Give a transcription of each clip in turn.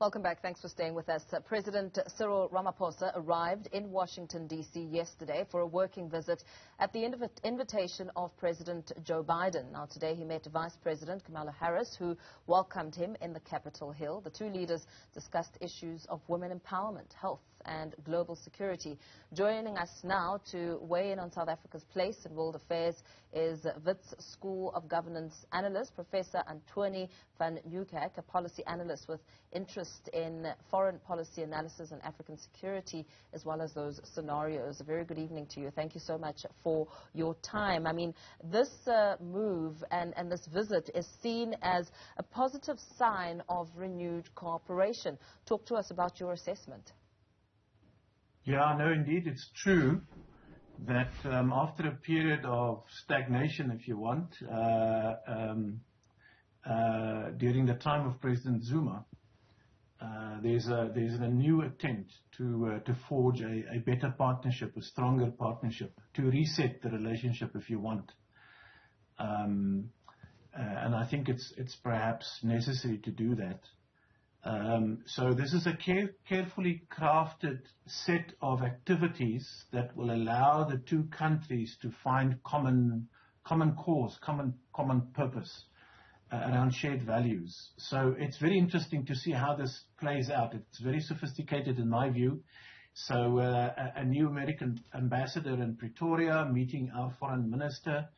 Welcome back. Thanks for staying with us. President Cyril Ramaphosa arrived in Washington, D.C. yesterday for a working visit at the invitation of President Joe Biden. Now, today he met Vice President Kamala Harris, who welcomed him in the Capitol Hill. The two leaders discussed issues of women empowerment, health, and global security. Joining us now to weigh in on South Africa's place in world affairs is Wits School of Governance analyst, Professor Anthoni van Nieuwkerk, a policy analyst with interest in foreign policy analysis and African security, as well as those scenarios. A very good evening to you. Thank you so much for your time. I mean, this move and this visit is seen as a positive sign of renewed cooperation. Talk to us about your assessment. Yeah, no, indeed, it's true that after a period of stagnation, if you want, during the time of President Zuma, there's a new attempt to forge a better partnership, a stronger partnership, to reset the relationship, if you want. And I think it's perhaps necessary to do that. So this is a carefully crafted set of activities that will allow the two countries to find common cause, common purpose around shared values. So it's very interesting to see how this plays out. It's very sophisticated in my view. So a new American ambassador in Pretoria meeting our foreign minister.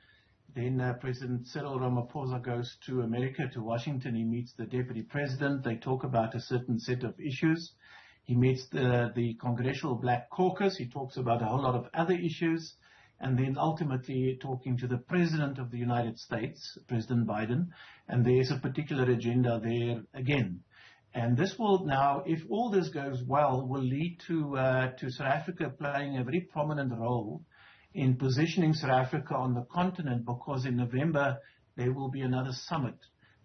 Then President Cyril Ramaphosa goes to America, to Washington. He meets the deputy president. They talk about a certain set of issues. He meets the Congressional Black Caucus. He talks about a whole lot of other issues. And then ultimately talking to the President of the United States, President Biden. And there's a particular agenda there again. And this will now, if all this goes well, will lead to South Africa playing a very prominent role in positioning South Africa on the continent, because in November there will be another summit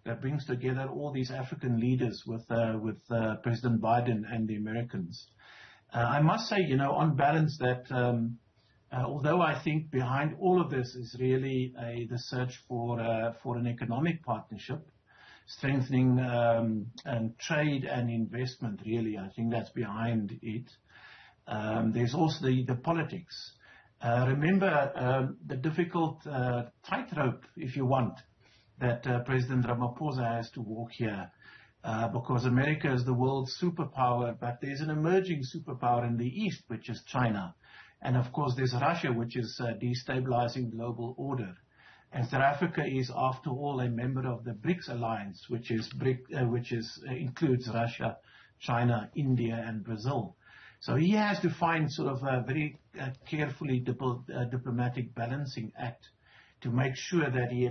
that brings together all these African leaders with President Biden and the Americans. I must say, on balance, that although I think behind all of this is really the search for an economic partnership, strengthening trade and investment, really, I think that's behind it. There's also the politics. Remember the difficult tightrope, if you want, that President Ramaphosa has to walk here, because America is the world's superpower, but there's an emerging superpower in the East, which is China. And of course, there's Russia, which is destabilizing global order. And South Africa is, after all, a member of the BRICS alliance, which includes Russia, China, India, and Brazil. So he has to find sort of a very carefully diplomatic balancing act to make sure that he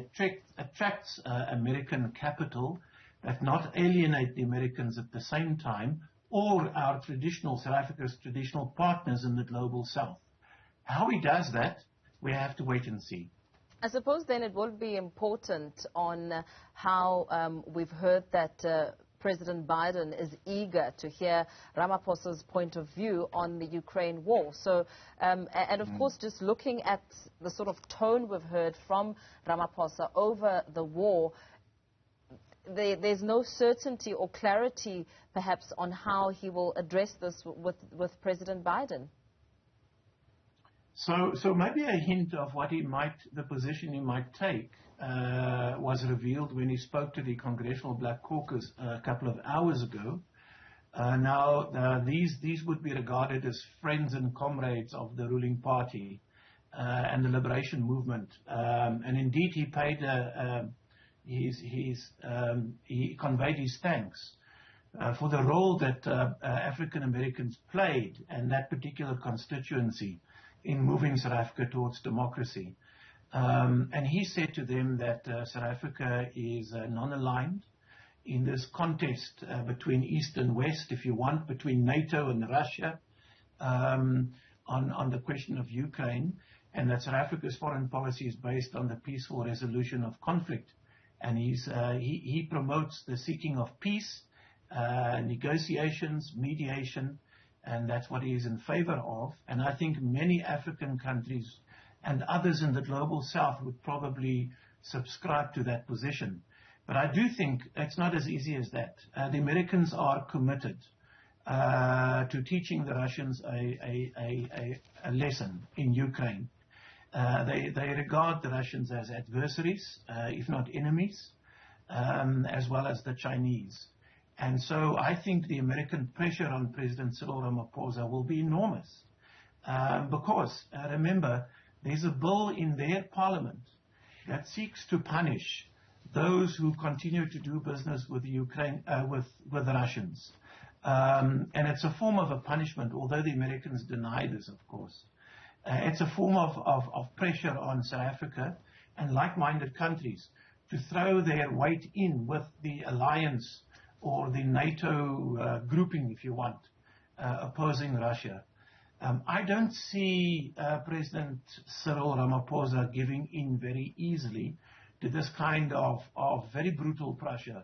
attracts American capital, but not alienate the Americans at the same time, or our South Africa's traditional partners in the global South. How he does that, we have to wait and see. I suppose then it will be important on how we've heard that President Biden is eager to hear Ramaphosa's point of view on the Ukraine war. So, and of course, just looking at the sort of tone we've heard from Ramaphosa over the war, there's no certainty or clarity, perhaps, on how he will address this with President Biden. So maybe a hint of the position he might take was revealed when he spoke to the Congressional Black Caucus a couple of hours ago. Now, these would be regarded as friends and comrades of the ruling party and the liberation movement. And indeed, he paid he conveyed his thanks for the role that African Americans played in that particular constituency in moving South Africa towards democracy. And he said to them that South Africa is non-aligned in this contest between East and West, if you want, between NATO and Russia, on the question of Ukraine, and that South Africa's foreign policy is based on the peaceful resolution of conflict. And he promotes the seeking of peace, negotiations, mediation, and that's what he is in favor of. And I think many African countries and others in the global South would probably subscribe to that position. But I do think it's not as easy as that. The Americans are committed to teaching the Russians a lesson in Ukraine. They regard the Russians as adversaries, if not enemies, as well as the Chinese. And so I think the American pressure on President Cyril Ramaphosa will be enormous. Because, remember, there's a bill in their parliament that seeks to punish those who continue to do business with Ukraine, with the Russians. And it's a form of a punishment, although the Americans deny this, of course. It's a form of pressure on South Africa and like-minded countries to throw their weight in with the alliance or the NATO grouping, if you want, opposing Russia. I don't see President Cyril Ramaphosa giving in very easily to this kind of very brutal pressure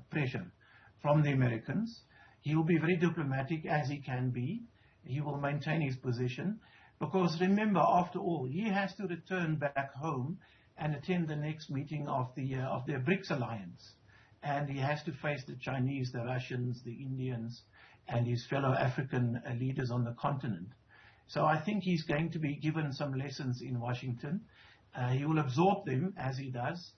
from the Americans. He will be very diplomatic as he can be. He will maintain his position. Because remember, after all, he has to return back home and attend the next meeting of their BRICS alliance. And he has to face the Chinese, the Russians, the Indians, and his fellow African leaders on the continent. So I think he's going to be given some lessons in Washington. He will absorb them, as he does,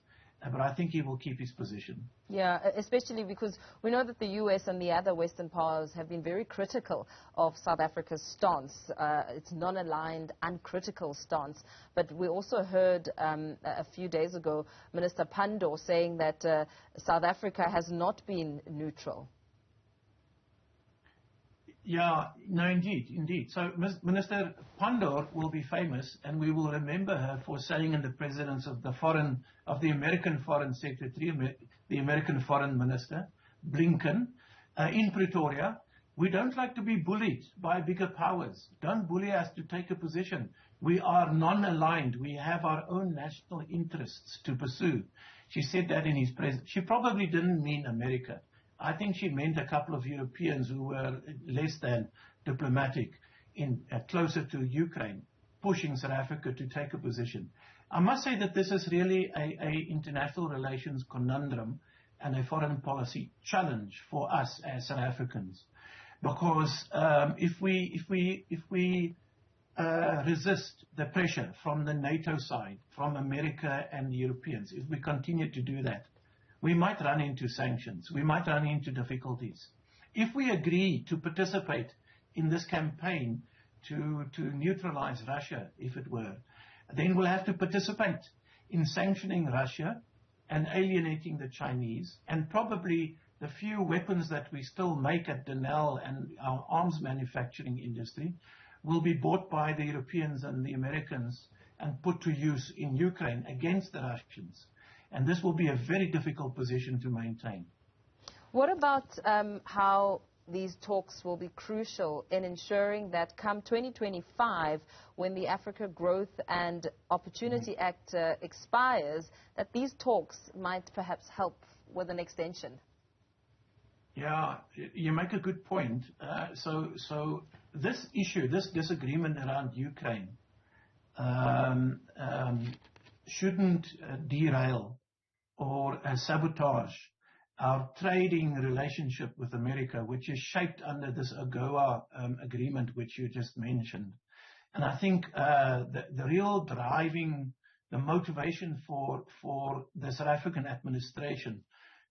but I think he will keep his position. Yeah, especially because we know that the U.S. and the other Western powers have been very critical of South Africa's stance, its non-aligned, uncritical stance. But we also heard a few days ago Minister Pandor saying that South Africa has not been neutral. Yeah, no, indeed. So Minister Pandor will be famous, and we will remember her for saying in the presence of the American Foreign Secretary, the American Foreign Minister, Blinken, in Pretoria, we don't like to be bullied by bigger powers. Don't bully us to take a position. We are non-aligned. We have our own national interests to pursue. She said that in his presence. She probably didn't mean America. I think she meant a couple of Europeans who were less than diplomatic, closer to Ukraine, pushing South Africa to take a position. I must say that this is really a international relations conundrum and a foreign policy challenge for us as South Africans, because if we resist the pressure from the NATO side, from America and the Europeans, if we continue to do that, we might run into sanctions. We might run into difficulties. If we agree to participate in this campaign to neutralize Russia, if it were, then we'll have to participate in sanctioning Russia and alienating the Chinese, and probably the few weapons that we still make at Denel and our arms manufacturing industry will be bought by the Europeans and the Americans and put to use in Ukraine against the Russians. And this will be a very difficult position to maintain. What about how these talks will be crucial in ensuring that come 2025, when the Africa Growth and Opportunity Act expires, that these talks might perhaps help with an extension? Yeah, you make a good point. So this issue, this disagreement around Ukraine, shouldn't derail or sabotage our trading relationship with America, which is shaped under this AGOA agreement, which you just mentioned. And I think the real driving, the motivation for the South African administration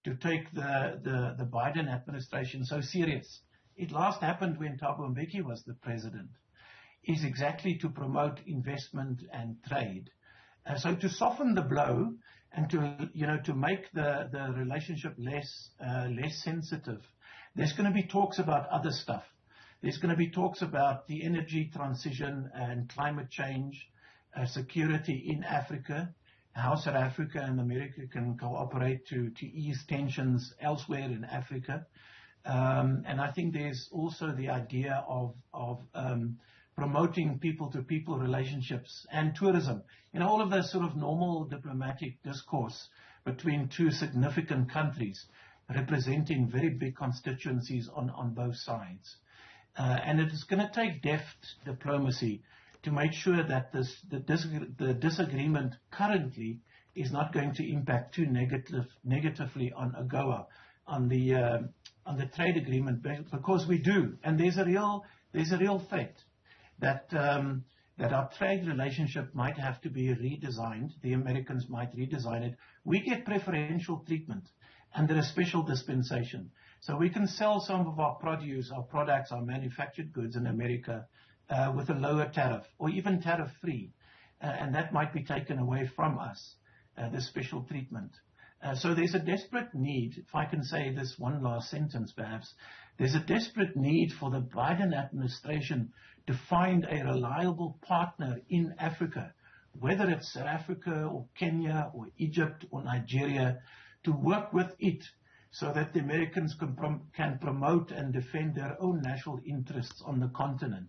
to take the Biden administration so serious, it last happened when Thabo Mbeki was the president, is exactly to promote investment and trade. So to soften the blow and to make the relationship less sensitive, there's going to be talks about other stuff. There's going to be talks about the energy transition and climate change, security in Africa, how South Africa and America can cooperate to ease tensions elsewhere in Africa. And I think there's also the idea of promoting people-to-people relationships and tourism. All of those sort of normal diplomatic discourse between two significant countries representing very big constituencies on both sides. And it is going to take deft diplomacy to make sure that the disagreement currently is not going to impact too negatively on AGOA, on the trade agreement, because we do, and there's a real threat that that our trade relationship might have to be redesigned. The Americans might redesign it. We get preferential treatment under a special dispensation. So we can sell some of our produce, our products, our manufactured goods in America with a lower tariff or even tariff-free. And that might be taken away from us, the special treatment. So there's a desperate need, if I can say this one last sentence perhaps, there's a desperate need for the Biden administration to find a reliable partner in Africa, whether it's South Africa or Kenya or Egypt or Nigeria, to work with it so that the Americans can promote and defend their own national interests on the continent.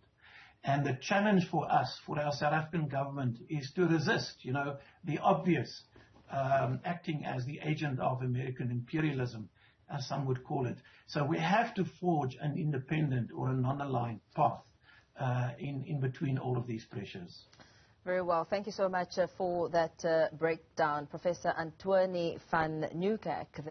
And the challenge for us, for our South African government, is to resist, the obvious, acting as the agent of American imperialism, as some would call it. So we have to forge an independent or a non-aligned path in between all of these pressures. Very well. Thank you so much for that breakdown, Professor Anthoni van Nieuwkerk.